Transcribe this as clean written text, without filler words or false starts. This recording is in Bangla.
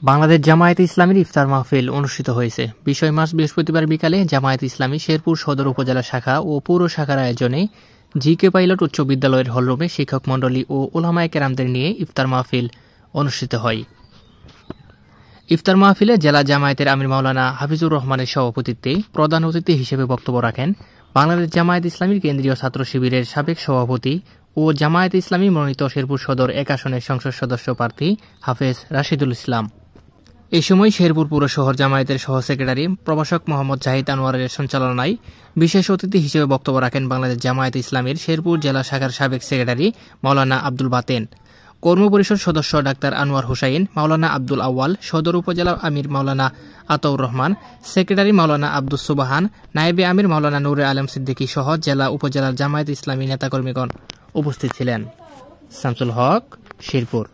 বাংলাদেশ জামায়াতে ইসলামীর ইফতার মাহফিল অনুষ্ঠিত হয়েছে। ২০ মার্চ বৃহস্পতিবার বিকালে জামায়াতে ইসলামী শেরপুর সদর উপজেলা শাখা ও পৌর শাখার আয়োজনে জি.কে পাইলট উচ্চ বিদ্যালয়ের হলরুমে শিক্ষক মণ্ডলী ও উলামায়ে কেরামদের নিয়ে ইফতার মাহফিল অনুষ্ঠিত হয়। ইফতার মাহফিলে জেলা জামায়াতের আমির মাওলানা হাফিজুর রহমানের সভাপতিত্বে প্রধান অতিথি হিসেবে বক্তব্য রাখেন বাংলাদেশ জামায়াত ইসলামীর কেন্দ্রীয় ছাত্র শিবিরের সাবেক সভাপতি ও জামায়াতে ইসলামী মনোনীত শেরপুর সদর ১ আসনের সংসদ সদস্য প্রার্থী হাফেজ রাশিদুল ইসলাম। এই সময় শেরপুর পৌর শহর জামায়াতের সহ সেক্রেটারি প্রভাষক মোহাম্মদ জাহিদ আনোয়ারের সঞ্চালনায় বিশেষ অতিথি হিসেবে বক্তব্য রাখেন বাংলাদেশ জামায়াত ইসলামীর শেরপুর জেলা শাখার সাবেক সেক্রেটারি মাওলানা আব্দুল বাতেন, কর্মপরিষদ সদস্য ডাক্তার আনোয়ার হোসাইন, মাওলানা আব্দুল আউয়াল, সদর উপজেলা আমির মাওলানা আতাউর রহমান, সেক্রেটারি মাওলানা আব্দুস সুবাহান, নায়েবে আমির মাওলানা নূরে আলম সিদ্দিকী সহ জেলা উপজেলার জামায়াত ইসলামী নেতাকর্মীগণ উপস্থিত ছিলেন। শামসুল হক, শেরপুর।